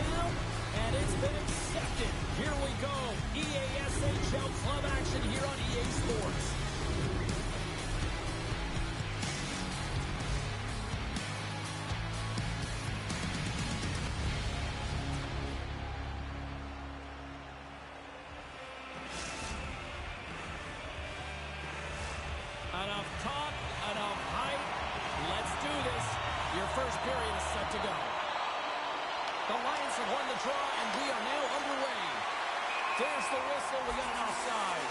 down, and it's been accepted. Here we go. EASHL club action here on EA Sports. Enough talk, enough hype. Let's do this. Your first period is set to go. The Lions have won the draw, and we are now underway. There's the whistle. We got an offside.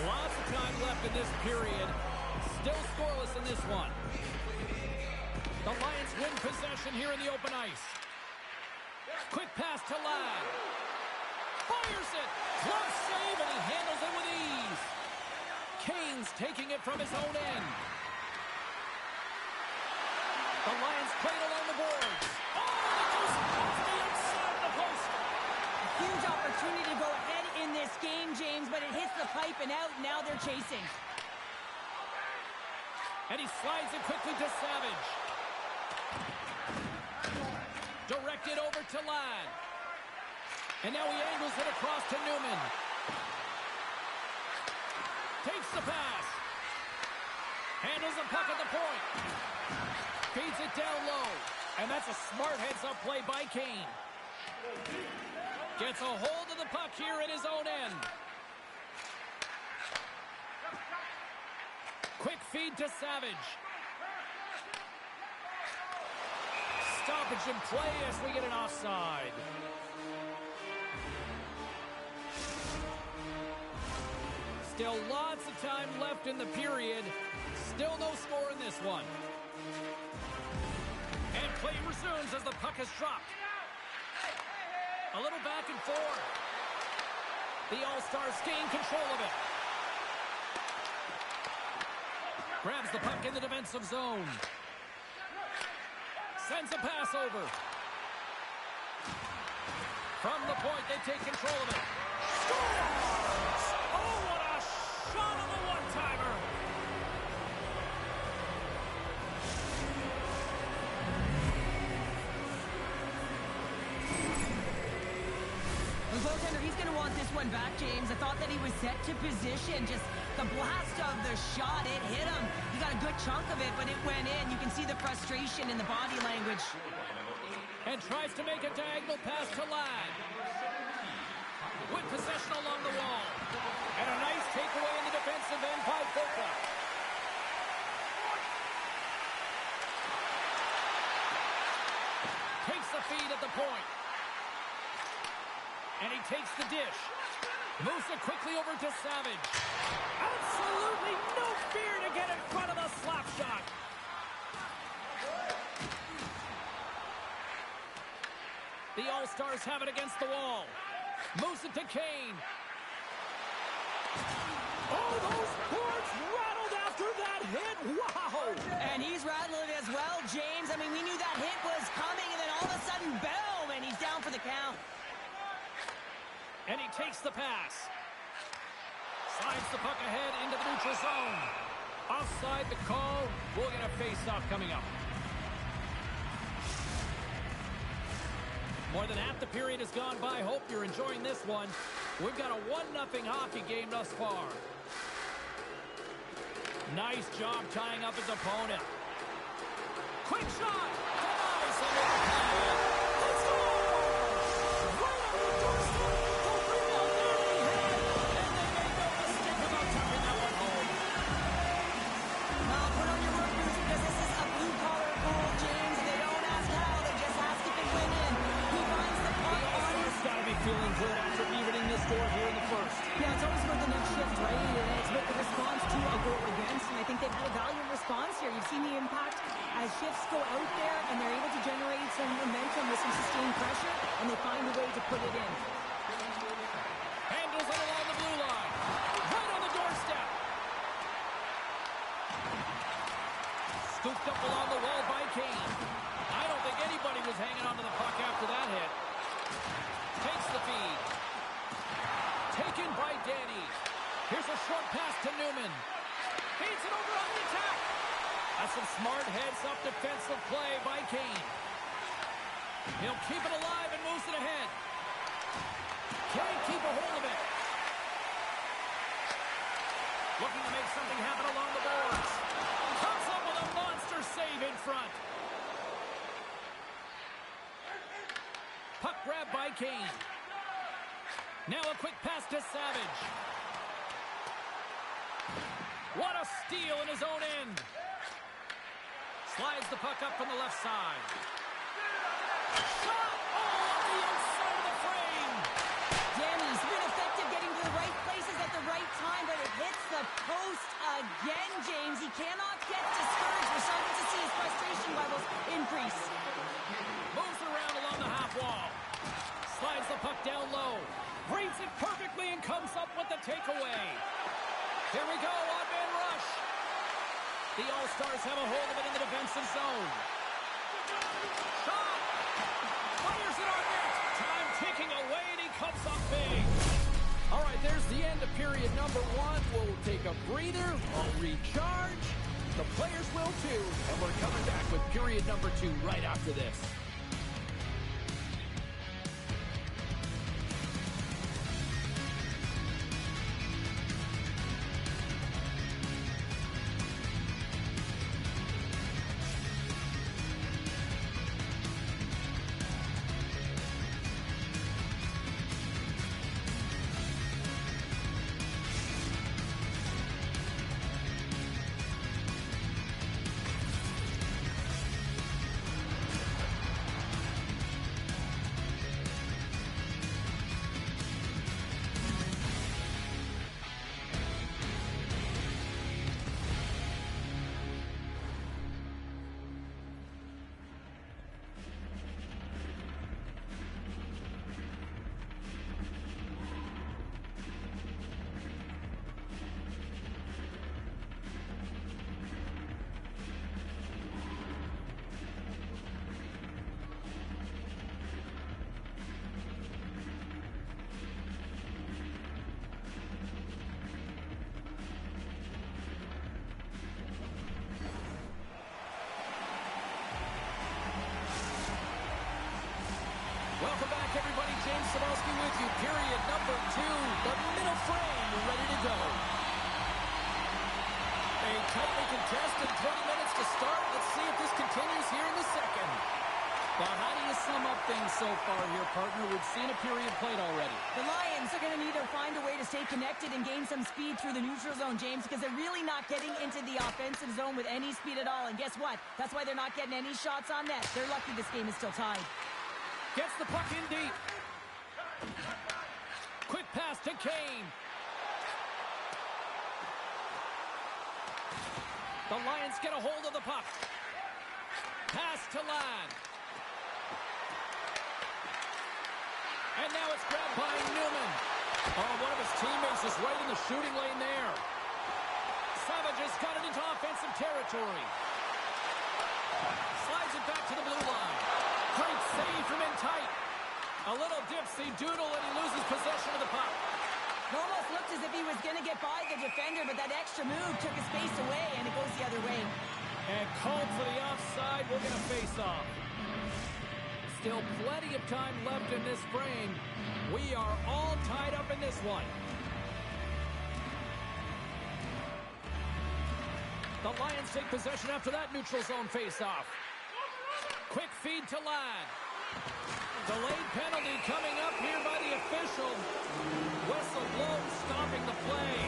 Lots of time left in this period. Still scoreless in this one. The Lions win possession here in the open ice. Quick pass to Ladd. Fires it. Glove save, and he handles it with ease. Kane's taking it from his own end. The Lions play it along the boards. Oh, it goes off the outside of the post. A huge opportunity to go ahead in this game, James, but it hits the pipe and out. Now they're chasing. And he slides it quickly to Savage. Directed over to Ladd. And now he angles it across to Newman. Takes the pass. Handles the puck at the point. Feeds it down low. And that's a smart heads-up play by Kane. Gets a hold of the puck here at his own end. Quick feed to Savage. Stoppage in play as we get an offside. Still lots of time left in the period. Still no score in this one. And play resumes as the puck is dropped. A little back and forth. The All-Stars gain control of it. Grabs the puck in the defensive zone. Sends a pass over. From the point, they take control of it. Scores! Oh, what a shot on the one-timer! The goaltender, he's going to want this one back, James. I thought that he was set to position. Just the blast of the shot, it hit him. He got a good chunk of it, but it went in. You can see the frustration in the body language. And tries to make a diagonal pass to Ladd. With possession along the wall. And a nice takeaway in the defensive end by Foka. Takes the feed at the point. And he takes the dish. Moves it quickly over to Savage. Absolutely no fear to get in front of the slap shot. The All-Stars have it against the wall. Moves it to Kane. Oh, those boards rattled after that hit. Wow! And he's rattling as well, James. I mean, we knew that hit was coming, and then all of a sudden, boom, and he's down for the count. And he takes the pass. Slides the puck ahead into the neutral zone. Offside the call. We'll get a face-off coming up. More than half the period has gone by. Hope you're enjoying this one. We've got a 1-0 hockey game thus far. Nice job tying up his opponent. Quick shot! Denies under the pad. Let's go! Right on the doorstep. The rebound there they had. And they made no mistake about tucking that one home. Well, put on your work boots because this is a blue-collar goal, James. They don't ask how, they just ask if it went in. He finds the puck on his... He's got to be feeling good after evening this score here in the first. Yeah, it's always about the next shift, right? And it's about the response to a goal against, and I think they've had a valiant response here. You've seen the impact as shifts go out there, and they're able to generate some momentum with some sustained pressure, and they find a way to put it in. Handles it along the blue line. Right on the doorstep. Scooped up along the wall by Kane. I don't think anybody was hanging onto the puck after that hit. Takes the feed. Taken by Danny. Here's a short pass to Newman. Feeds it over on the attack. That's some smart heads-up defensive play by Kane. He'll keep it alive and moves it ahead. Can't keep a hold of it. Looking to make something happen along the boards. Comes up with a monster save in front. Puck grab by Kane. Now a quick pass to Savage. What a steal in his own end. Slides the puck up from the left side. Shot! Oh, on the outside of the frame. Danny's been effective getting to the right places at the right time, but it hits the post again, James. He cannot get discouraged. We're starting to see his frustration levels increase. Moves around along the half wall. Slides the puck down low. Reads it perfectly and comes up with the takeaway. Here we go, odd-man rush. The All-Stars have a hold of it in the defensive zone. Shot! Fires it on net. Time ticking away, and he comes up big. All right, there's the end of period number 1. We'll take a breather. I'll recharge. The players will too. And we're coming back with period number 2 right after this. Welcome back, everybody. James Cybulski with you. Period number 2. The middle frame ready to go. A tightly contested 20 minutes to start. Let's see if this continues here in the second. Well, how do you sum up things so far here, partner? We've seen a period played already. The Lions are going to need to find a way to stay connected and gain some speed through the neutral zone, James, because they're really not getting into the offensive zone with any speed at all. And guess what? That's why they're not getting any shots on net. They're lucky this game is still tied. Gets the puck in deep. Quick pass to Kane. The Lions get a hold of the puck. Pass to Ladd. And now it's grabbed by Newman. Oh, one of his teammates is right in the shooting lane there. Savage has got it into offensive territory. Slides it back to the blue line. Great save from in tight. A little dipsy doodle, and he loses possession of the puck. It almost looked as if he was going to get by the defender, but that extra move took his face away, and it goes the other way. And called for the offside. We'll get a face-off. Still plenty of time left in this frame. We are all tied up in this one. The Lions take possession after that neutral zone face-off. Quick feed to Ladd. Delayed penalty coming up here by the official. Whistle blown, stopping the play.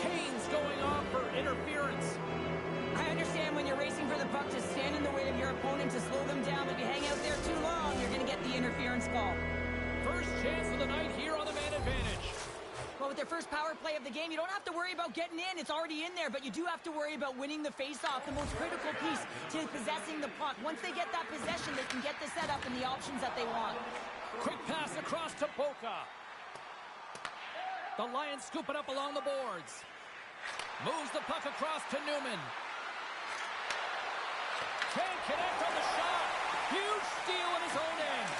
Kane's going off for interference. I understand when you're racing for the puck to stand in the way of your opponent to slow them down, but if you hang out there too long, you're going to get the interference call. First chance of the night here on the man advantage. Well, with their first power play of the game, you don't have to worry about getting in. It's already in there, but you do have to worry about winning the face-off, the most critical piece to possessing the puck. Once they get that possession, they can get the setup and the options that they want. Quick pass across to Boca. The Lions scoop it up along the boards. Moves the puck across to Newman. Can't connect on the shot. Huge steal in his own end.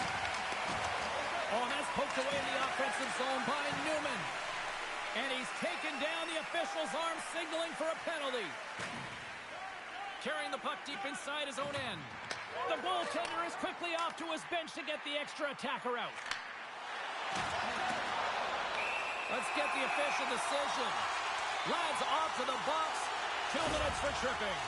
Oh, and that's poked away in the offensive zone by Newman. And he's taken down, the official's arm signaling for a penalty. Carrying the puck deep inside his own end. The goaltender is quickly off to his bench to get the extra attacker out. Let's get the official decision. Ladd's off to the box. 2 minutes for tripping.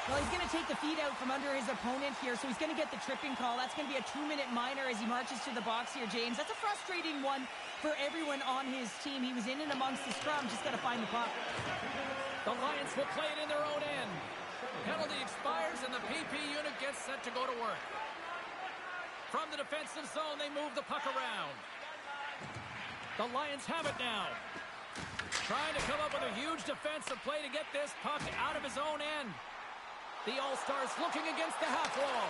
Well, he's going to take the feet out from under his opponent here, so he's going to get the tripping call. That's going to be a 2-minute minor as he marches to the box here, James. That's a frustrating one for everyone on his team. He was in and amongst the scrum, just got to find the puck. The Lions will play it in their own end. Penalty expires, and the PP unit gets set to go to work. From the defensive zone, they move the puck around. The Lions have it now. Trying to come up with a huge defensive play to get this puck out of his own end. The All-Stars looking against the half wall.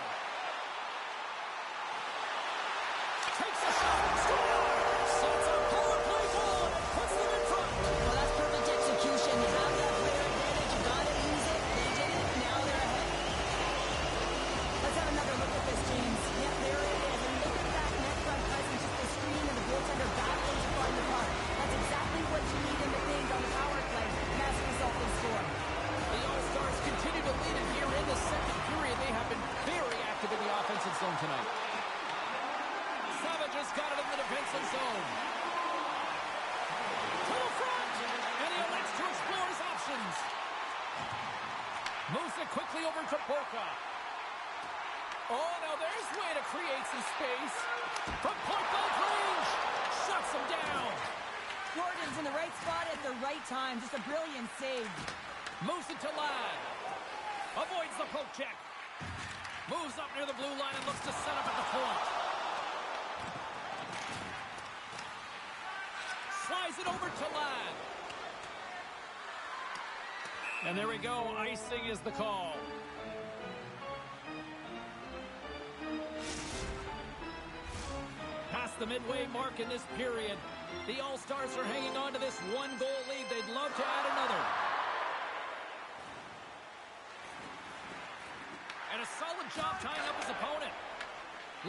Takes a shot. Scores! Sets a power play goal and puts them in front. Well, that's perfect execution. You have that player advantage. You got to use it. They did it. Now they're ahead. Let's have another look at this, James. Yep, there it is. And look at that net front presence. Just the screen and the goaltender battling to find the puck. That's exactly what you need in the thing on the power play. And that's the result they score. The All-Stars continue to lead it here in the second period. They have been very active in the offensive zone tonight. Savage has got it in the defensive zone. To the front! And he elects to explore his options. Moves it quickly over to Boca. Oh, now there's way to create some space. From point-blank range. Shuts him down. Gordon's in the right spot at the right time. Just a brilliant save. Moves it to Ladd. Avoids the poke check. Moves up near the blue line and looks to set up at the point. Slides it over to Ladd. And there we go. Icing is the call. Past the midway mark in this period. The All-Stars are hanging on to this one-goal lead. They'd love to add another. And a solid job tying up his opponent.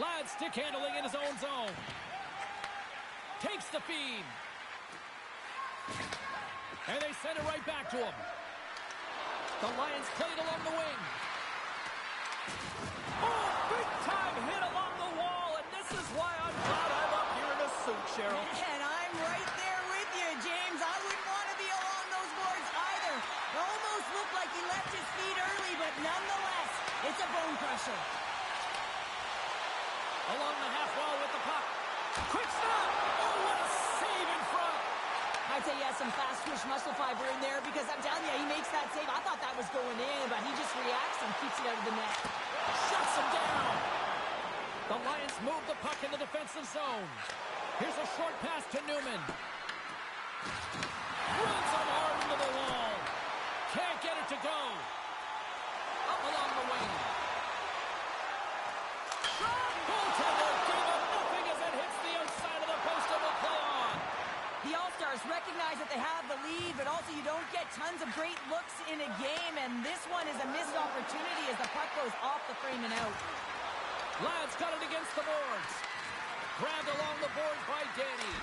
Ladd stick handling in his own zone. Takes the feed. And they send it right back to him. The Lions played along the wing. Oh, big time hit along the wall. And this is why I'm glad I'm up here in a suit, Cheryl. And I'm right there with you, James. I wouldn't want to be along those boards either. It almost looked like he left his feet early, but nonetheless, it's a bone crusher. Along the half wall with the puck. Quick stop. Oh, what a save in front. I'd say he has some fast twitch muscle fiber in there because I'm telling you, he makes that save. I thought that was going in, but he just reacts and keeps it out of the net. Shuts him down. The Lions move the puck in the defensive zone. Here's a short pass to Newman. Runs him hard into the wall. Can't get it to go. Up along the wing. Shot! Goaltender gave him nothing as it hits the outside of the post and will play on. The All-Stars recognize that they have the lead, but also you don't get tons of great looks in a game, and this one is a missed opportunity as the puck goes off the frame and out. Ladd's got it against the boards. Grabbed along the boards by Danny.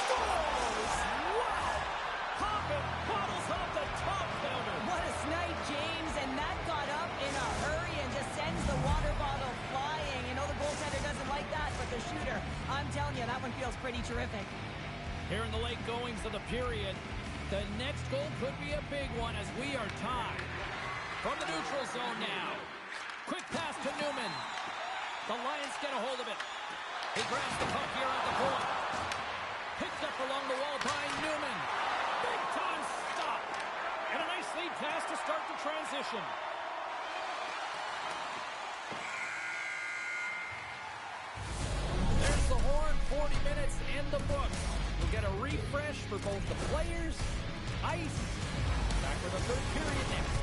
Scores! Wow! Poppin bottles off the top counter. What a snipe, James, and that got up in a hurry and just sends the water bottle flying. You know the goaltender doesn't like that, but the shooter, I'm telling you, that one feels pretty terrific. Here in the late goings of the period, the next goal could be a big one as we are tied. From the neutral zone now. Quick pass to Newman. The Lions get a hold of it. He grabs the puck here at the point. Picked up along the wall by Newman. Big time stop. And a nice lead pass to start the transition. There's the horn. 40 minutes in the books. We'll get a refresh for both the players, ice. Back for the third period next.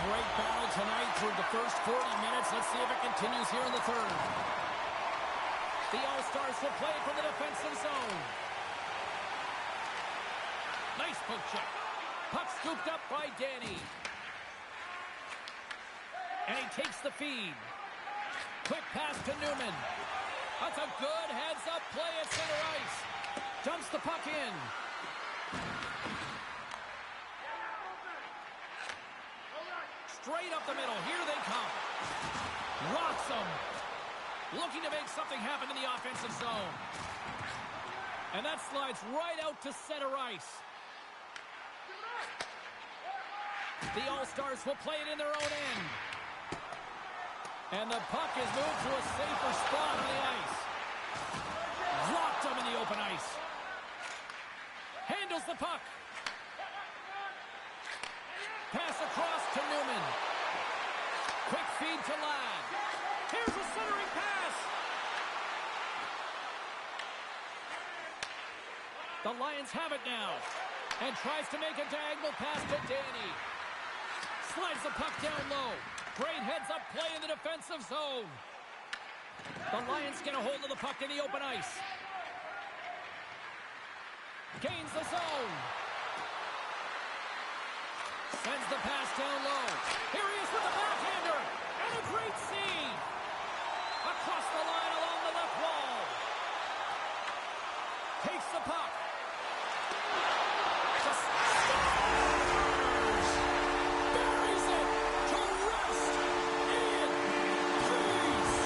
great battle tonight through the first 40 minutes. Let's see if it continues here in the third. The All-Stars will play from the defensive zone. Nice poke check. Puck scooped up by Danny. And he takes the feed. Quick pass to Newman. That's a good heads-up play at center ice. Dumps the puck in. Straight up the middle. Here they come. Rocks them. Looking to make something happen in the offensive zone. And that slides right out to center ice. The All-Stars will play it in their own end. And the puck is moved to a safer spot on the ice. Dropped him in the open ice. Handles the puck. Pass across to Newman. Quick feed to Ladd. Here's a centering pass. The Lions have it now. And tries to make a diagonal pass to Danny. Slides the puck down low. Great heads-up play in the defensive zone. The Lions get a hold of the puck in the open ice. Gains the zone. Sends the pass down low. Here he is with the backhander. And a great save. Across the line along the left wall. Takes the puck. Just buries it to rest in peace.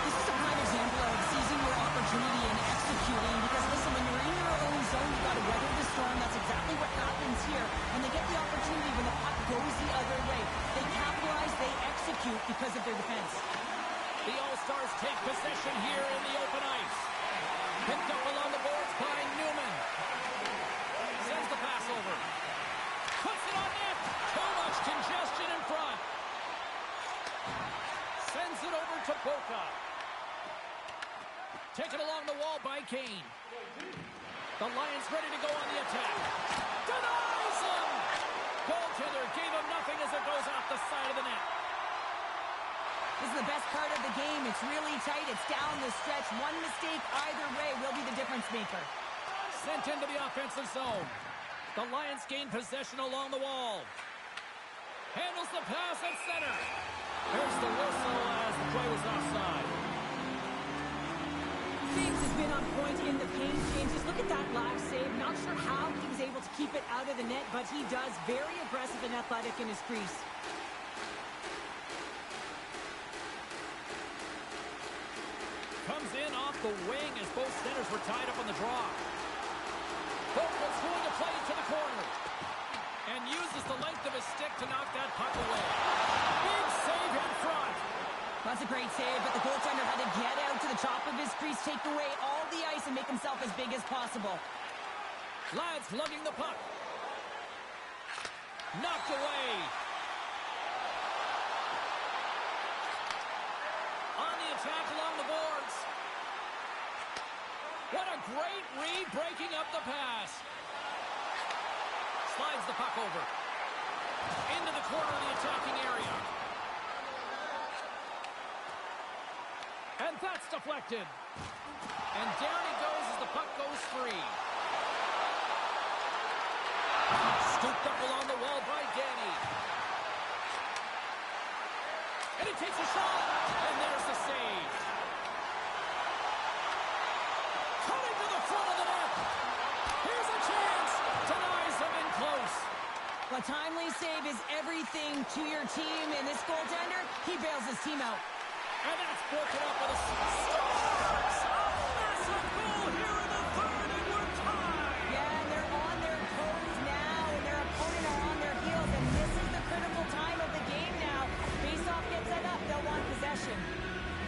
This is a prime example of seizing your opportunity and executing, because listen, when you're in your own zone, you've got to weather the storm. That's exactly what happens here. And they get the opportunity when the puck goes the other way. They capitalize, they execute because of their defense. The All-Stars take possession here in the open ice. Picked up along the boards by Newman. Sends the pass over. Puts it on net. Too much congestion in front. Sends it over to Boca. Taken along the wall by Kane. The Lions ready to go on the attack. Denies him! Goaltender gave him nothing as it goes off the side of the net. This is the best part of the game. It's really tight. It's down the stretch. One mistake either way will be the difference maker. Sent into the offensive zone. The Lions gain possession along the wall. Handles the pass at center. There's the whistle as the play was offside. James has been on point in the paint. James, just look at that last save. Not sure how he was able to keep it out of the net, but he does. Very aggressive and athletic in his crease. Comes in off the wing as both centers were tied up on the draw. Boca's going to play to the corner. And uses the length of his stick to knock that puck away. Big save in front. That's a great save, but the goaltender had to get out to the top of his crease, take away all the ice, and make himself as big as possible. Ladd's lugging the puck. Knocked away. On the attack along the boards. What a great read, breaking up the pass. Slides the puck over. Into the corner of the attacking area. And that's deflected. And down he goes as the puck goes free. Scooped up along the wall by Danny. And he takes a shot. And there's the save. Cutting to the front of the net. Here's a chance. Denies him in close. A timely save is everything to your team, and this goaltender, he bails his team out. And that's broken up with a massive goal here in the third, and we're tied. Yeah, and they're on their toes now, and their opponent are on their heels, and this is the critical time of the game now. Face-off gets set up, they'll want possession.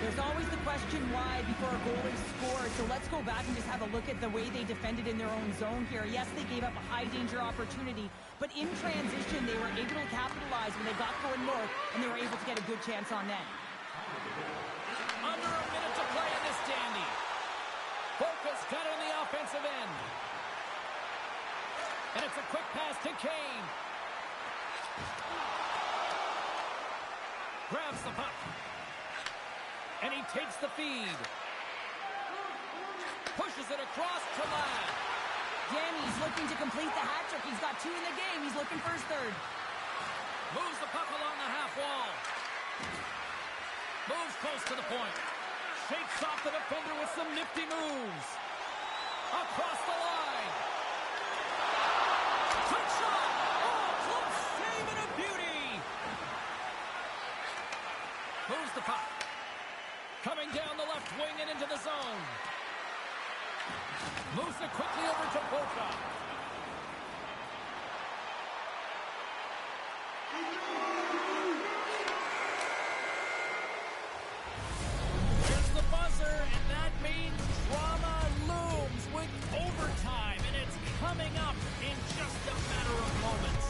There's always the question why before a goal is scored, so let's go back and just have a look at the way they defended in their own zone here. Yes, they gave up a high-danger opportunity, but in transition, they were able to capitalize when they got going north, and they were able to get a good chance on net. Under a minute to play in this dandy. Boca's got it in the defensive end. And it's a quick pass to Kane. Grabs the puck. And he takes the feed. Pushes it across to Ladd. Danny's looking to complete the hat trick. He's got 2 in the game. He's looking for his third. Moves the puck along the half wall. Moves close to the point. Shakes off the defender with some nifty moves. Across the line. Quick shot. Oh, close save and a beauty. Moves the puck. Coming down the left wing and into the zone. Moves it quickly over to Boca. Here's the buzzer, and that means drama looms with overtime, and it's coming up in just a matter of moments.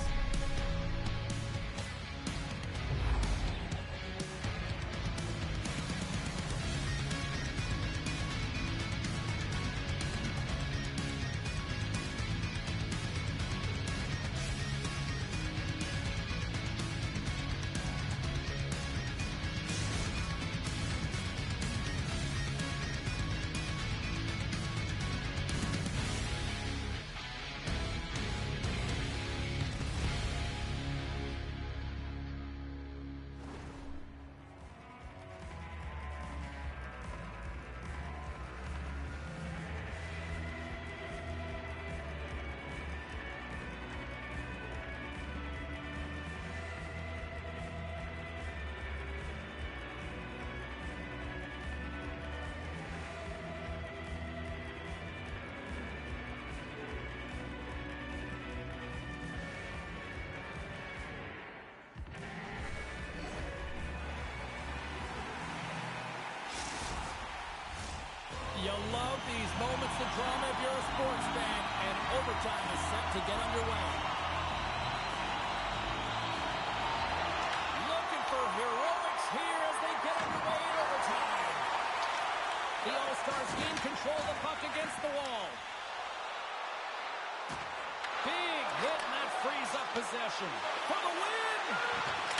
You love these moments of drama if you're a sports fan, and overtime is set to get underway. Looking for heroics here as they get underway in overtime. The All-Stars gain control of the puck against the wall. Big hit, and that frees up possession. For the win!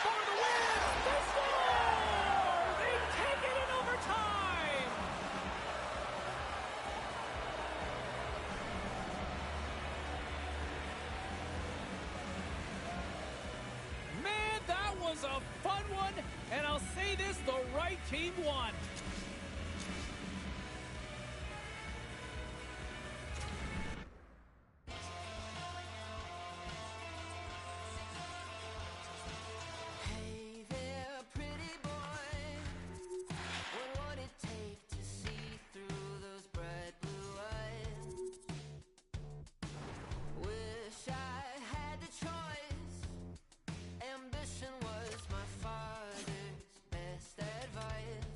For the win! They score! They take it in overtime! Was a fun one, and I'll say this, the right team won. Hey there, pretty boy. What would it take to see through those bright blue eyes? Wish I had the choice. Ambition was my father's best advice.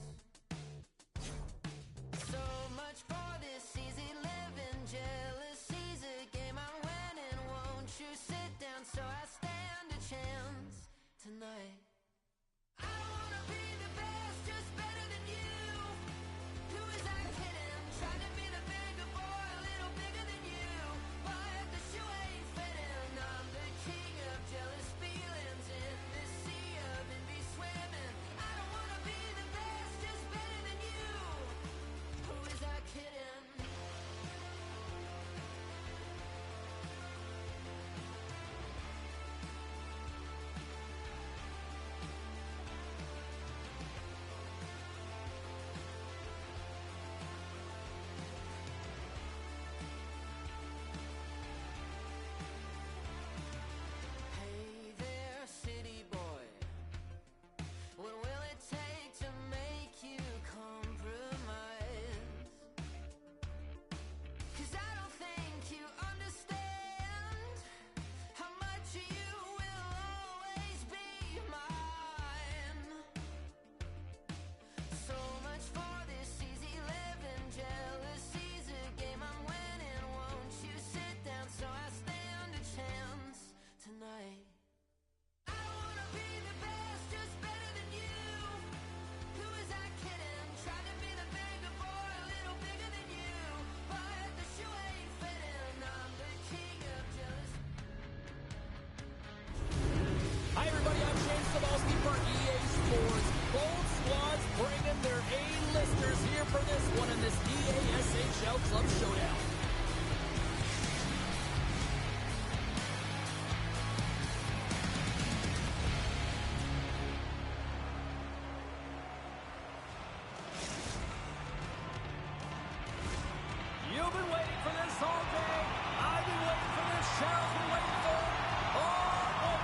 You've been waiting for this all day. I've been waiting for this. Cheryl's been waiting for it. Oh!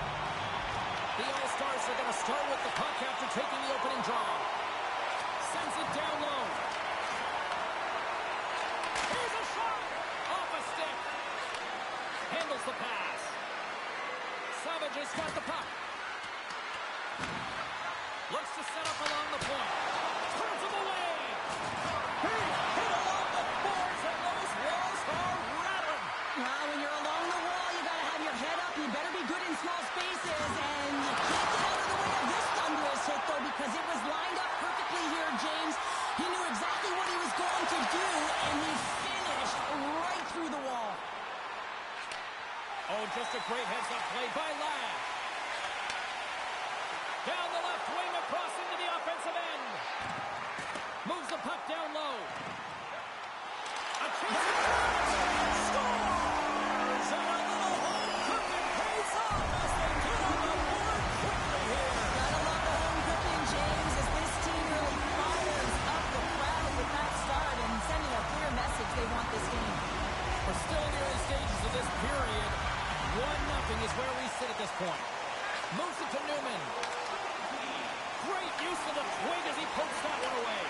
The All-Stars are going to start with the puck after taking the opening draw. Sends it down low. Here's a shot! Off a stick. Handles the pass. Savage has got the puck. Looks to set up along the point. Turns him away. He's hit along the boards, and those walls are rattling. Well, when you're along the wall, you got to have your head up. You better be good in small spaces, and you can't get out of the way of this thunderous hit, though, because it was lined up perfectly here, James. He knew exactly what he was going to do, and he finished right through the wall. Oh, just a great heads-up play by Ladd. Down the left wing, across into the offensive end. Moves the puck down low. A chance to scores! And a little home cooking pays off as they get on the board quickly here. Gotta love the home cooking, James, as this team really fires up the crowd with that start and sending a clear message they want this game. We're still in the early stages of this period. 1-0 is where we sit at this point. Moves it to Newman. Great use of the twig as he pokes that one away.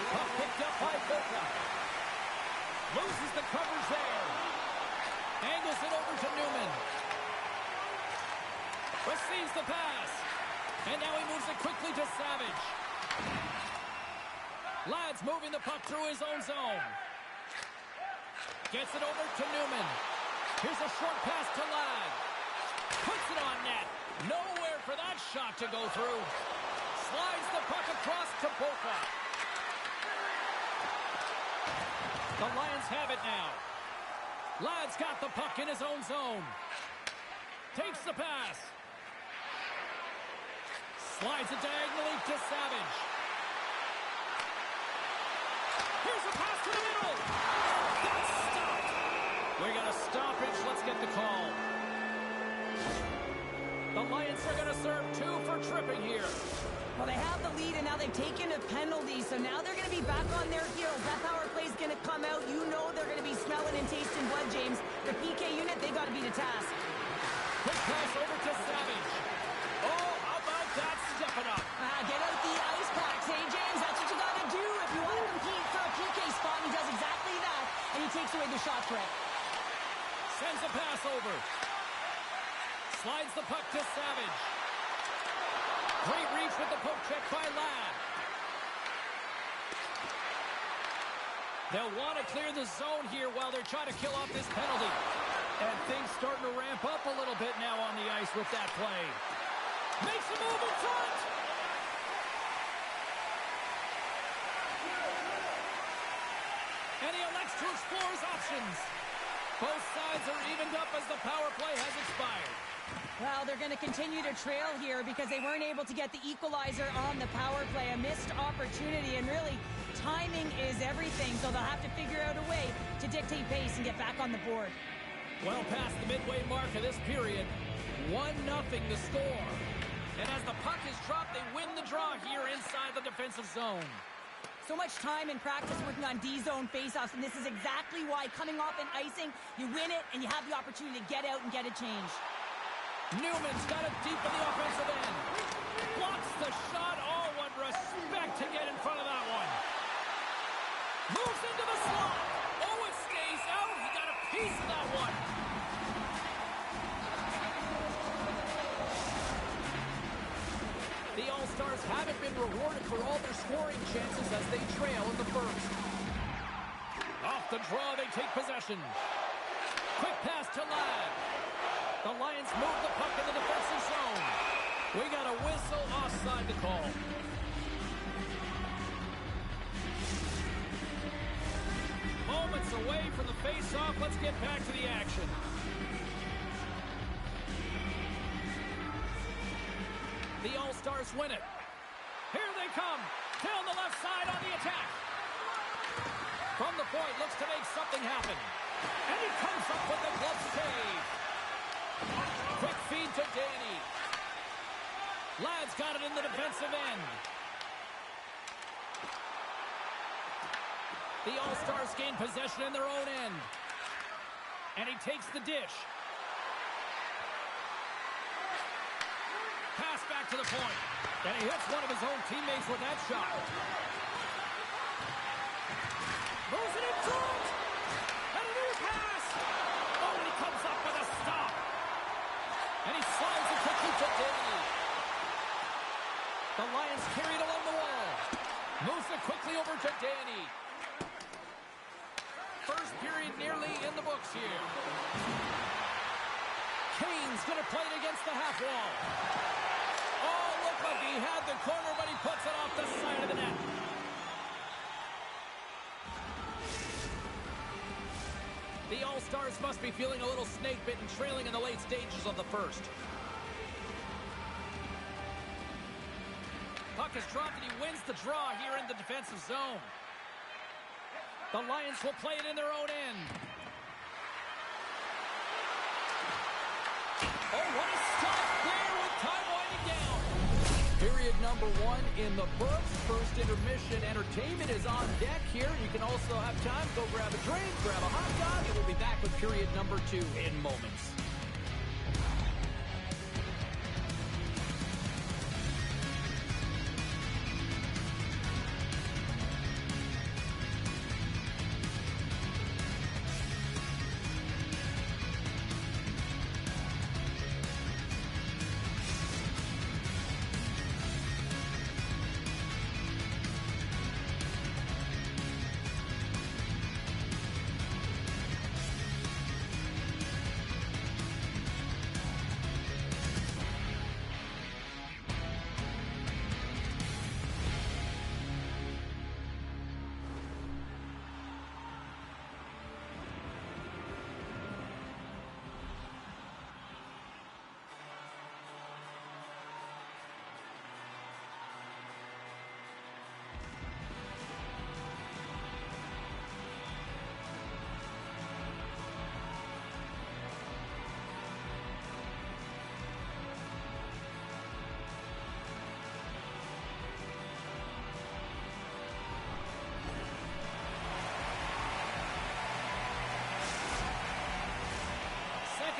Puck picked up by Boca. Loses the coverage there. Angles it over to Newman. Receives the pass. And now he moves it quickly to Savage. Ladd's moving the puck through his own zone. Gets it over to Newman. Here's a short pass to Ladd. Puts it on net. Nowhere for that shot to go through. Slides the puck across to Boca. The Lions have it now. Ladd's got the puck in his own zone. Takes the pass. Slides it diagonally to Savage. Here's a pass to the middle. That's stopped. We got a stoppage. Let's get the call. The Lions are going to serve 2 for tripping here. Well, they have the lead, and now they've taken a penalty, so now they're going to be back on their heels. That power play is going to come out. You know they're going to be smelling and tasting blood, James. The PK unit, they got to be the task. Quick pass over to Savage. Oh, how about that stepping up? Get out the ice packs, hey, James. That's what you got to do if you want to compete for a PK spot. He does exactly that, and he takes away the shot threat. Sends a pass over. Slides the puck to Savage. Great reach with the poke check by Ladd. They'll want to clear the zone here while they're trying to kill off this penalty. And things starting to ramp up a little bit now on the ice with that play. Makes a move in front. And he elects to explore his options. Both sides are evened up as the power play has expired. Well, they're going to continue to trail here because they weren't able to get the equalizer on the power play. A missed opportunity, and really, timing is everything, so they'll have to figure out a way to dictate pace and get back on the board. Well past the midway mark of this period, 1-0 the score. And as the puck is dropped, they win the draw here inside the defensive zone. So much time in practice working on D-zone faceoffs, and this is exactly why coming off an icing, you win it, and you have the opportunity to get out and get a change. Newman's got it deep in the offensive end. Blocks the shot. Oh, what respect to get in front of that one. Moves into the slot. Oh, it stays out. He got a piece of that one. The All-Stars haven't been rewarded for all their scoring chances as they trail in the first. Off the draw, they take possession. Quick pass to Ladd. The Lions move the puck in the defensive zone. We got a whistle offside to call. Moments away from the face-off. Let's get back to the action. The All-Stars win it. Here they come. Down the left side on the attack. From the point, looks to make something happen. And he comes up with the glove save. Quick feed to Danny. Ladd's got it in the defensive end. The All-Stars gain possession in their own end. And he takes the dish. Pass back to the point. And he hits one of his own teammates with that shot. Moves it in front. And a new pass. Oh, and he comes up with a stop. And he slides it quickly to Danny. The Lions carry it along the wall. Moves it quickly over to Danny. First period nearly in the books here. Kane's going to play it against the half wall. Oh, looked like he had the corner, but he puts it off the side of the net. The All-Stars must be feeling a little snake-bitten, trailing in the late stages of the first. Puck is dropped and he wins the draw here in the defensive zone. The Lions will play it in their own end. Oh, what a stop there with time winding down. Period number 1 in the books. First intermission entertainment is on deck here. You can also have time, go grab a drink, grab a hot dog, and we'll be back with period number 2 in moments.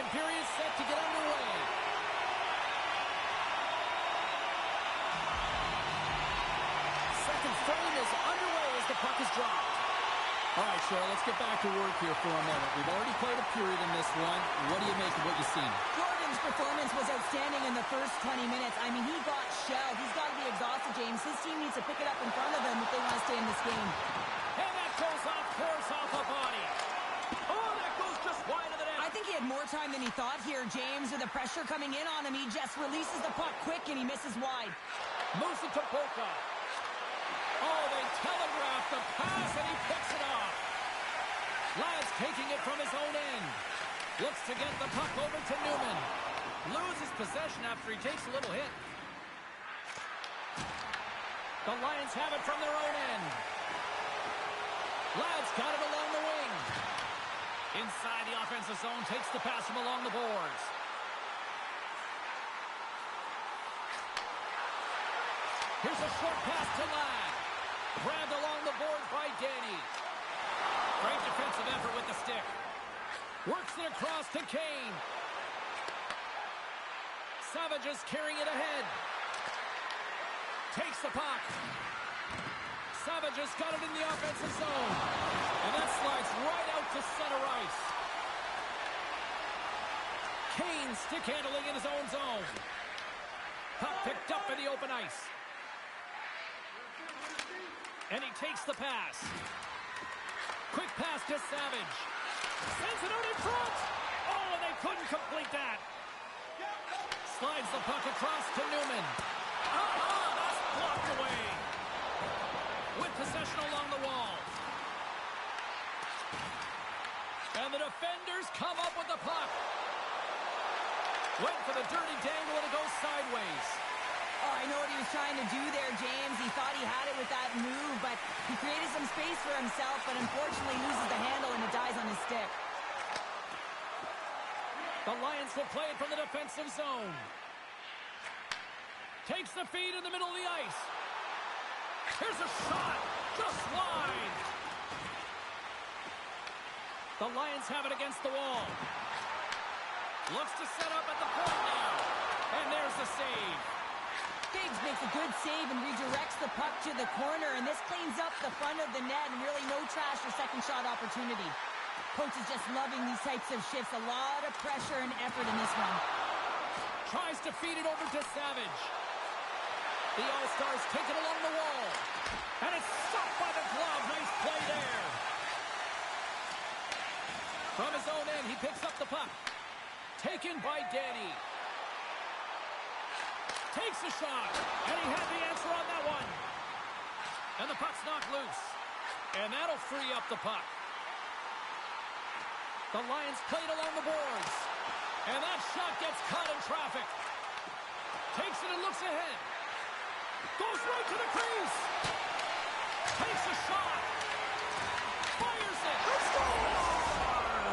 Period set to get underway. Second frame is underway as the puck is dropped. All right, Cheryl, let's get back to work here for a moment. We've already played a period in this one. What do you make of what you've seen? Jordan's performance was outstanding in the first 20 minutes. I mean, he got shelled. He's got to be exhausted, James. His team needs to pick it up in front of him if they want to stay in this game. And that goes off course off a body. Oh, that goes just wide of the net. I think he had more time than he thought here, James. With the pressure coming in on him, he just releases the puck quick and he misses wide. Moves it to Boca. Oh, they telegraph the pass and he picks it off. Ladd's taking it from his own end. Looks to get the puck over to Newman. Loses possession after he takes a little hit. The Lions have it from their own end. Ladd's got it along the wing. Inside the offensive zone, takes the pass from along the boards. Here's a short pass to Ladd. Grabbed along the boards by Danny. Great defensive effort with the stick. Works it across to Kane. Savage is carrying it ahead. Takes the puck. Savage has got it in the offensive zone. And that slides right out to center ice. Kane stick handling in his own zone. Puck picked up in the open ice. And he takes the pass. Quick pass to Savage. Sends it out in front. Oh, and they couldn't complete that. Slides the puck across to Newman. That's blocked away. With possession along the wall. And the defenders come up with the puck. Went for the dirty dangle and it goes sideways. Oh, I know what he was trying to do there, James. He thought he had it with that move, but he created some space for himself, but unfortunately loses the handle and it dies on his stick. The Lions will play it from the defensive zone. Takes the feed in the middle of the ice. Here's a shot, just wide. The Lions have it against the wall. Looks to set up at the point now. And there's the save. Diggs makes a good save and redirects the puck to the corner, and this cleans up the front of the net and really no trash or second shot opportunity. Coach is just loving these types of shifts. A lot of pressure and effort in this one. Tries to feed it over to Savage. The All-Stars take it along the wall. And it's stopped by the glove. Nice play there. From his own end, he picks up the puck. Taken by Danny. Takes a shot. And he had the answer on that one. And the puck's knocked loose. And that'll free up the puck. The Lions played along the boards. And that shot gets caught in traffic. Takes it and looks ahead. Goes right to the crease. Takes a shot. Fires it.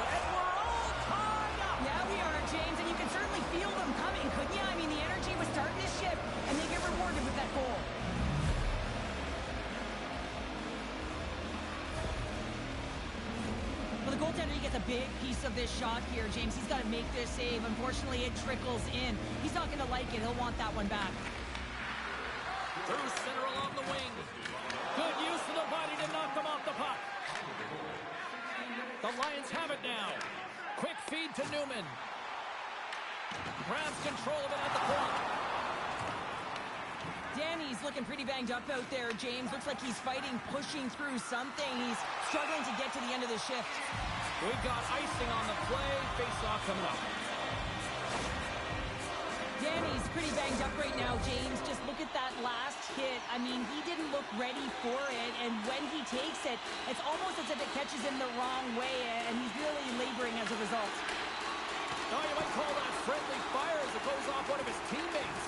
And we're all tied up. Yeah, we are, James, and you can certainly feel them coming, couldn't you? I mean, the energy was starting to shift, and they get rewarded with that goal. Well, the goaltender, he gets a big piece of this shot here, James. He's got to make this save. Unfortunately, it trickles in. He's not going to like it. He'll want that one back. Through center along the wing. Good use of the body to knock them off the puck. The Lions have it now. Quick feed to Newman. Grabs control of it at the point. Danny's looking pretty banged up out there, James. Looks like he's fighting, pushing through something. He's struggling to get to the end of the shift. We've got icing on the play. Face-off coming up. Danny's pretty banged up right now, James. Just look at that last hit. I mean, he didn't look ready for it, and when he takes it, it's almost as if it catches him the wrong way, and he's really laboring as a result. Oh, you might call that friendly fire as it goes off one of his teammates.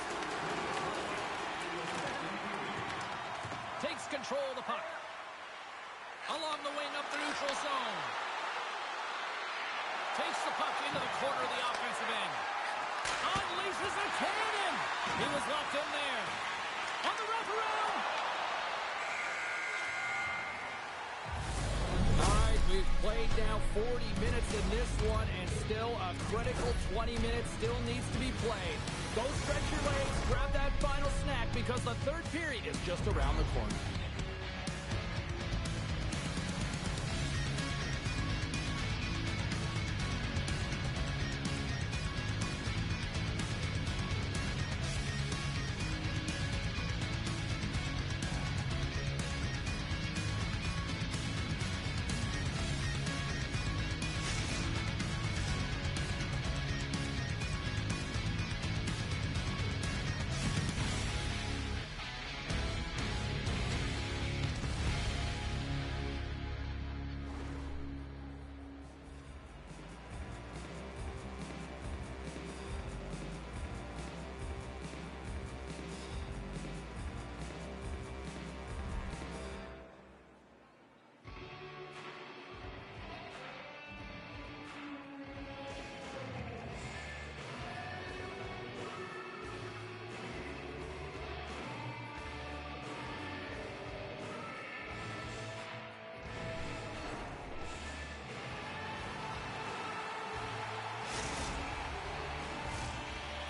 Takes control of the puck. Along the wing up the neutral zone. Takes the puck into the corner of the offensive end. Unleashes a cannon. He was locked in there. On the wraparound. All right, we've played now 40 minutes in this one, and still a critical 20 minutes still needs to be played. Go stretch your legs, grab that final snack, because the third period is just around the corner.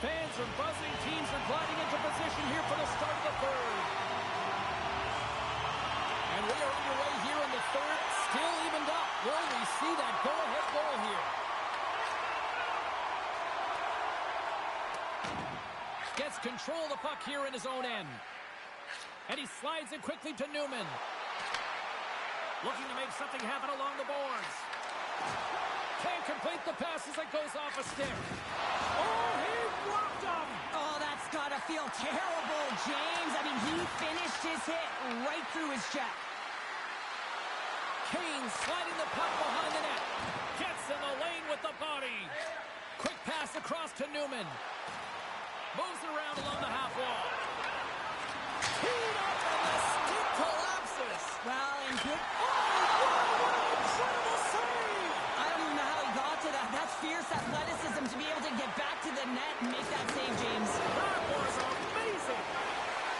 Fans are buzzing. Teams are gliding into position here for the start of the third. And we are underway here in the third. Still evened up. Will we see that go-ahead goal here? Gets control of the puck here in his own end. And he slides it quickly to Newman. Looking to make something happen along the boards. Can't complete the pass as it goes off a stick. Oh, he blocked him! Oh, that's got to feel terrible, James. I mean, he finished his hit right through his check. Kane sliding the puck behind the net. Gets in the lane with the body. Quick pass across to Newman. Moves around along the half wall. Teed up and the stick collapses. Well, and good. Incredible save! I don't even know how he got to that. That's fierce athleticism to be able to get back to the net and make that save, James. That was amazing.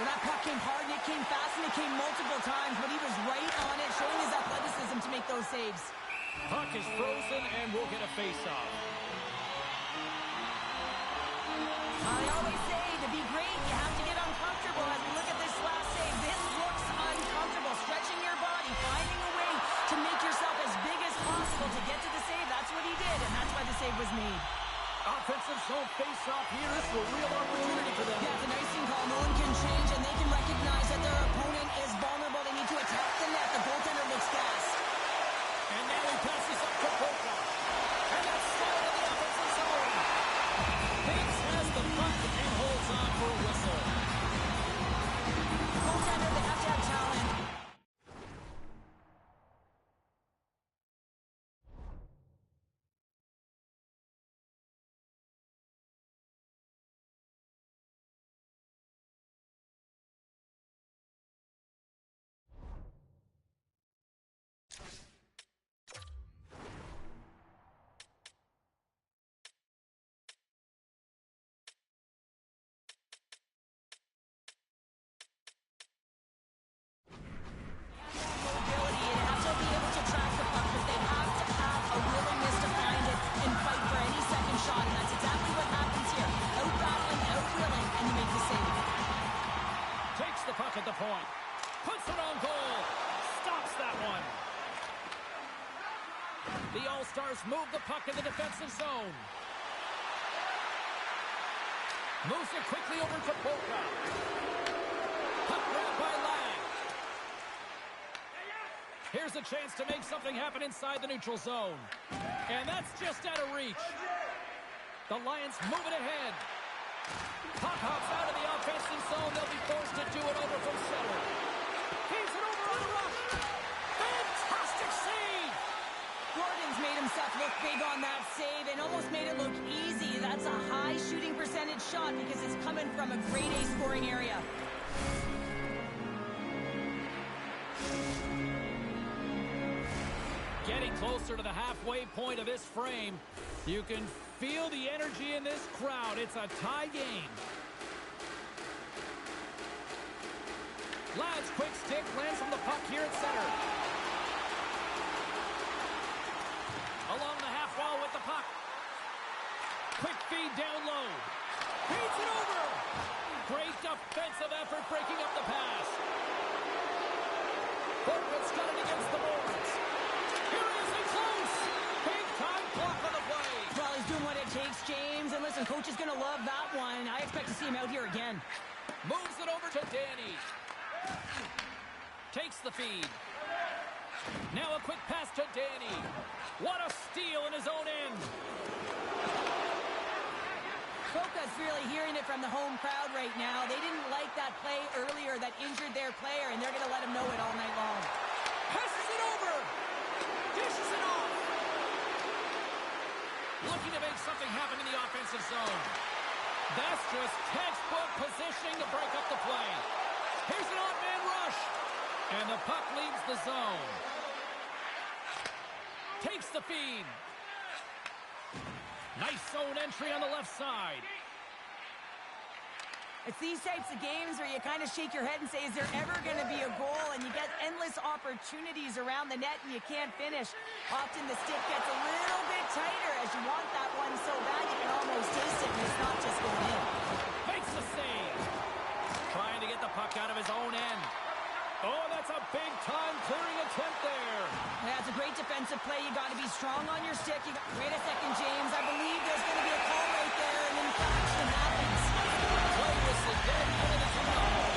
Well, that puck came hard and it came fast and it came multiple times, but he was right on it, showing his athleticism to make those saves. Puck is frozen, and we'll get a face-off. I always say, to be great, you have to get uncomfortable. As we look at this last save, this looks uncomfortable. Stretching your body, finding a way to make yourself as big as possible to get to the save. That's what he did, and that's why the save was made. Offensive zone face-off here. This is a real opportunity for them. Yeah, it's an icing call. No one can change, and they can recognize that their opponent is vulnerable. They need to attack the net. The goaltender looks gassed. And now he passes up to Polka. And that's settled in the offensive zone. Bates has the puck and holds on for a whistle. Goaltender, they have to have talent. Mobility, and have to be able to track the puck, but they have to have a willingness to find it and fight for any second shot, and that's exactly what happens here. Out-battling, out-willing, and you make the save. Takes the puck at the point. Puts it on goal. Stops that one. The All-Stars move the puck in the defensive zone. Moves it quickly over to Polka. Puck grabbed by Lang. Here's a chance to make something happen inside the neutral zone. And that's just out of reach. The Lions move it ahead. Puck hops out of the offensive zone. They'll be forced to do it over from center. Feeds it over on a rush. Fantastic save! Gordon's made himself look big on that save and almost made it look easy. That's a high shooting percentage shot because it's coming from a grade A scoring area. Getting closer to the halfway point of this frame. You can feel the energy in this crowd. It's a tie game. Ladd's quick stick lands from the puck here at center. Along the half wall with the puck. Quick feed down low. Feeds it over. Great defensive effort breaking up the pass. Burkett's got it against the boards. Here it is in close. Big time block on the play. Well, he's doing what it takes, James. And listen, coach is going to love that one. I expect to see him out here again. Moves it over to Danny. Takes the feed. Now a quick pass to Danny. What a steal in his own end. Boca's really hearing it from the home crowd right now. They didn't like that play earlier that injured their player, and they're going to let him know it all night long. Passes it over. Dishes it off. Looking to make something happen in the offensive zone. That's just textbook positioning to break up the play. Here's an odd man rush. And the puck leaves the zone. Takes the feed. Nice zone entry on the left side. It's these types of games where you kind of shake your head and say, is there ever going to be a goal? And you get endless opportunities around the net and you can't finish. Often the stick gets a little bit tighter as you want that one so bad you can almost taste it and it's not just going in. Makes the save. Trying to get the puck out of his own end. Oh, that's a big-time clearing attempt there. Yeah, it's a great defensive play. You got to be strong on your stick. Wait a second, James. I believe there's going to be a call right there, and infraction happens. Play whistle dead into the zone.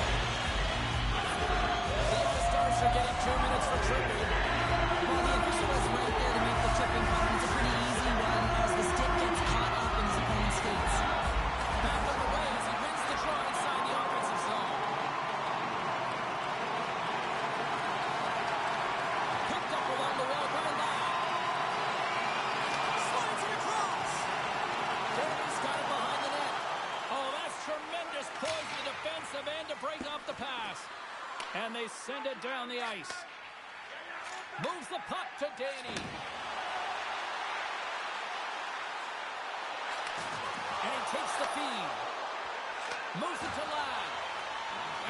The All-Stars are getting 2 minutes for tripping. Well, the official was right there to make the tripping call. It's a pretty easy one as the stick gets caught up in his opponent's skates. Back on the way as he wins the draw inside the offensive zone. Picked up along the wall by Ladd. Slides it across. Danny's got it behind the net. Oh, that's tremendous poise to the defensive end to break up the pass. And they send it down the ice. Moves the puck to Danny. And he takes the feed. Moves it to Ladd.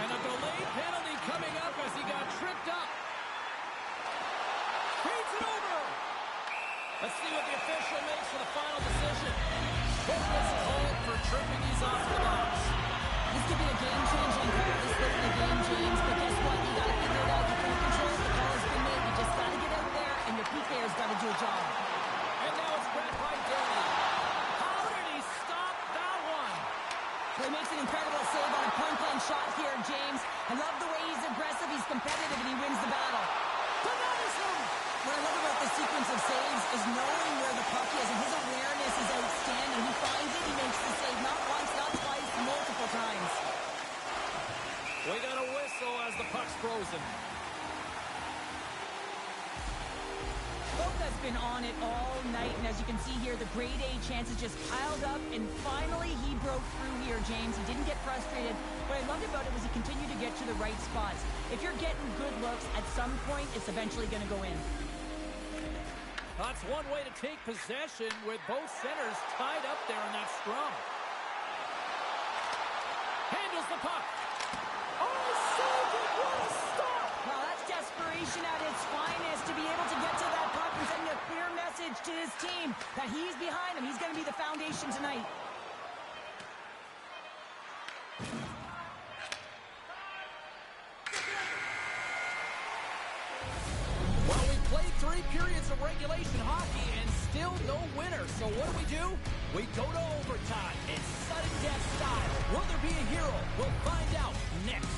And a delayed penalty coming up as he got tripped up. Feeds it over. chirping these off to the box. This could be a game-changing call this late in the game, James, but guess what? You got to figure it out. You can't control it. The call has been made. You just got to get out there, and your PK's got to do a job. And now it's grabbed by Danny. How did he stop that one? So he makes an incredible save on a point-blank shot here, James. I love the way he's aggressive, he's competitive, and he wins the battle. What I love about this sequence of saves is knowing where the puck is, and his awareness is outstanding. He finds it, he makes the save not once, not twice, multiple times. We got a whistle as the puck's frozen. Boca's been on it all night, and as you can see here, the grade A chances just piled up, and finally he broke through here, James. He didn't get frustrated. What I loved about it was he continued to get to the right spots. If you're getting good looks, at some point, it's eventually going to go in. That's one way to take possession with both centers tied up there in that scrum. Handles the puck. Oh, so good. What a stop. Well, that's desperation at its finest to be able to get to that puck and send a clear message to his team that he's behind him. He's going to be the foundation tonight. Well, we played 3 periods of regulation hockey and still no winner. So what do? We go to overtime in sudden death style. Will there be a hero? We'll find out next.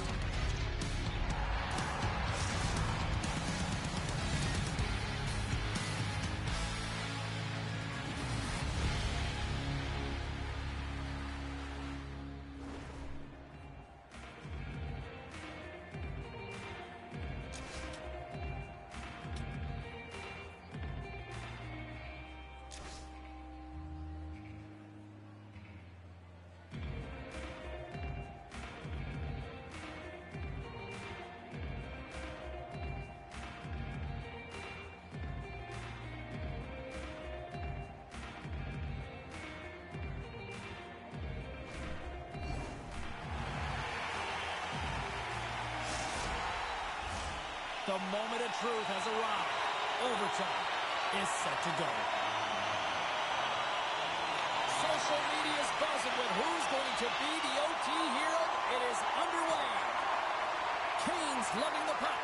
The moment of truth has arrived. Overtime is set to go. Social media is buzzing with who's going to be the OT hero. It is underway. Canes lugging the puck.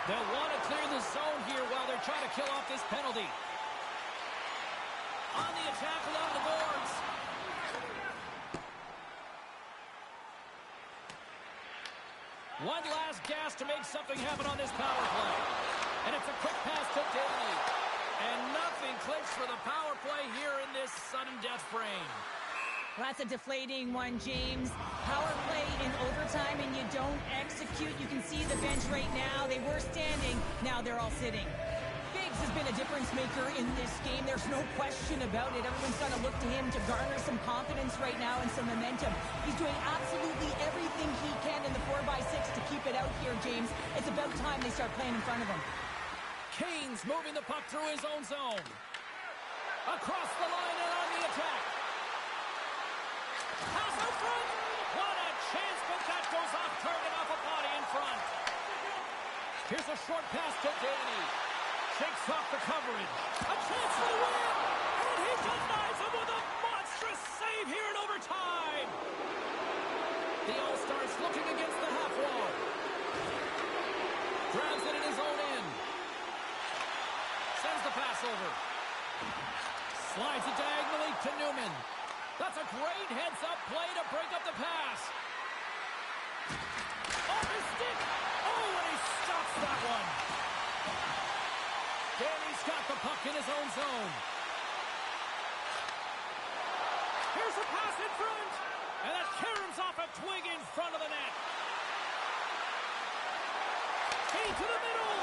They'll want to clear the zone here while they're trying to kill off this penalty. On the attack along the boards. One last gas to make something happen on this power play. And it's a quick pass to Danny. And nothing clicks for the power play here in this sudden death frame. Well, that's a deflating one, James. Power play in overtime and you don't execute. You can see the bench right now. They were standing. Now they're all sitting. Biggs has been a difference maker in this game. There's no question about it. Everyone's going to look to him to garner some confidence right now and some momentum. He's doing absolutely everything he can in the 4x6 to keep it out here, James. It's about time they start playing in front of him. Canes moving the puck through his own zone. Across the line and on the attack. Pass out front. What a chance, but that goes off target off a body in front. Here's a short pass to Danny. Shakes off the coverage. A chance for the win. And he denies him with a monstrous save here in overtime. The All-Stars looking against the half wall. Grabs it in his own end. Sends the pass over. Slides it diagonally to Newman. That's a great heads-up play to break up the pass. Off his stick. Oh, and he stops that one. Danny's got the puck in his own zone. Here's a pass in front. And that caroms off a twig in front of the net. Feed to the middle.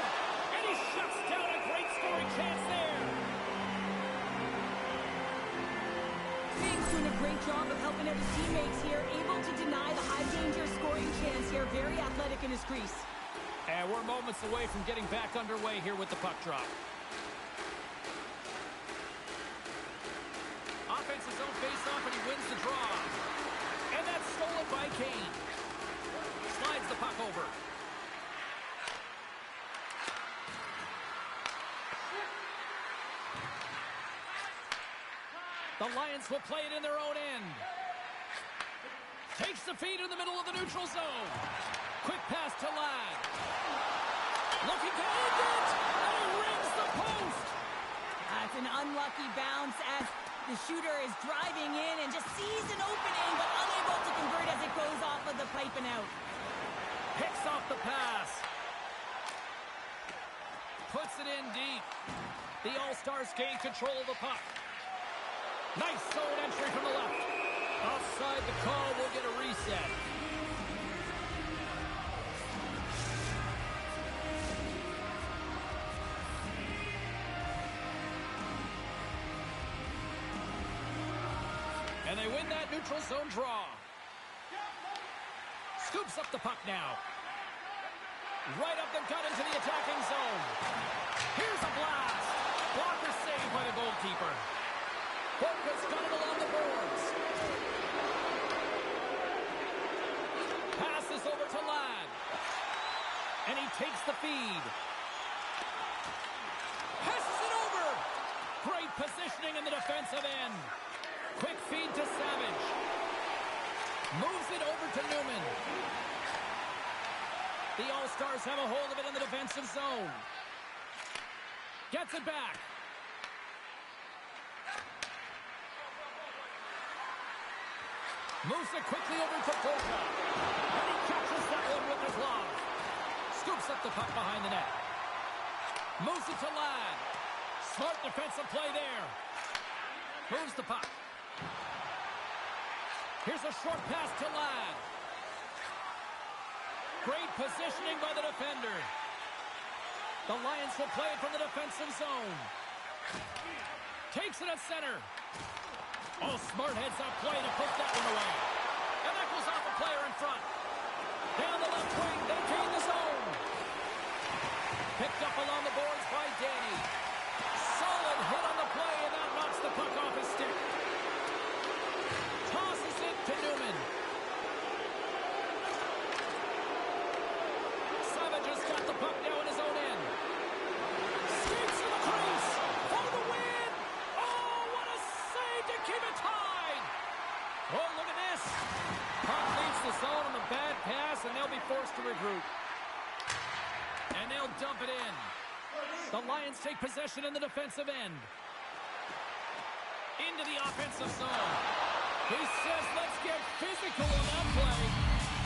And he shuts down a great scoring chance there. Biggs doing a great job of helping out his teammates here. Able to deny the high-danger scoring chance here. Very athletic in his crease. And we're moments away from getting back underway here with the puck drop. Offense his own face-off, and he wins the draw. And that's stolen by Kane. Slides the puck over. The Lions will play it in their own end. Takes the feed in the middle of the neutral zone. Quick pass to Ladd. Looking to end it, and he rings the post. That's an unlucky bounce as the shooter is driving in and just sees an opening, but unable to convert as it goes off of the pipe and out. Picks off the pass. Puts it in deep. The All-Stars gain control of the puck. Nice zone entry from the left. Offside the call, will get a reset. And they win that neutral zone draw. Scoops up the puck now. Right up the gut into the attacking zone. Here's a blast. Blocker saved by the goalkeeper. Boca's got it along the boards. Passes over to Ladd. And he takes the feed. Passes it over. Great positioning in the defensive end. Quick feed to Savage. Moves it over to Newman. The All-Stars have a hold of it in the defensive zone. Gets it back. Moves it quickly over to Boca. And he catches that one with his glove. Scoops up the puck behind the net. Moves it to Ladd. Smart defensive play there. Moves the puck. Here's a short pass to Ladd. Great positioning by the defender. The Lions will play it from the defensive zone. Takes it at center. Oh, smart heads-up play to put that one away. And that goes off a player in front. Down the left wing, they gain the zone. Picked up along the boards by Danny. Solid hit on the play, and that knocks the puck off his stick. Tosses it to Newman. Savage has got the puck now in his own end. Skates to the crease for the win. Oh, what a save to keep it tied. Oh, look at this. Puck leaves the zone on the bad pass, and they'll be forced to regroup. And they'll dump it in. The Lions take possession in the defensive end. Into the offensive zone. He says, let's get physical on that play.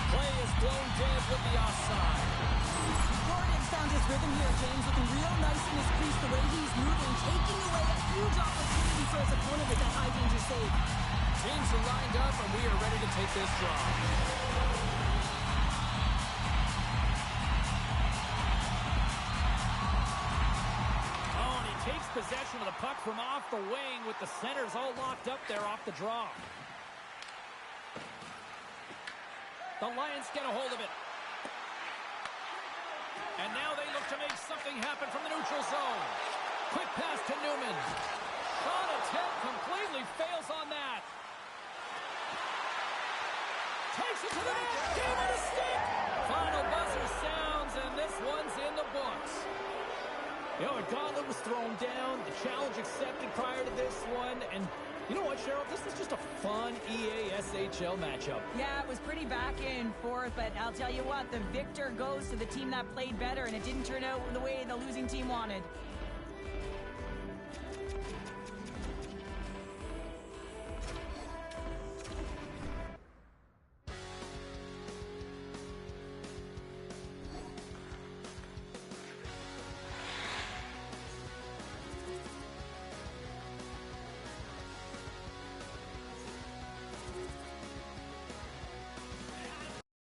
Play is blown dead with the offside. Gordon's found his rhythm here, James, looking real nice in his crease, the way he's moving, taking away a huge opportunity for his opponent with that high-danger save. Teams are lined up, and we are ready to take this draw. Oh, and he takes possession of the puck from off the wing with the centers all locked up there off the draw. The Lions get a hold of it. And now they look to make something happen from the neutral zone. Quick pass to Newman. Shot attempt completely fails on that. Takes it to the net. Game on a stick. Final buzzer sounds, and this one's in the books. You know, a gauntlet was thrown down. The challenge accepted prior to this one. And you know what, Cheryl? This was just a fun EASHL matchup. Yeah, it was pretty back and forth, but I'll tell you what, the victor goes to the team that played better, and it didn't turn out the way the losing team wanted.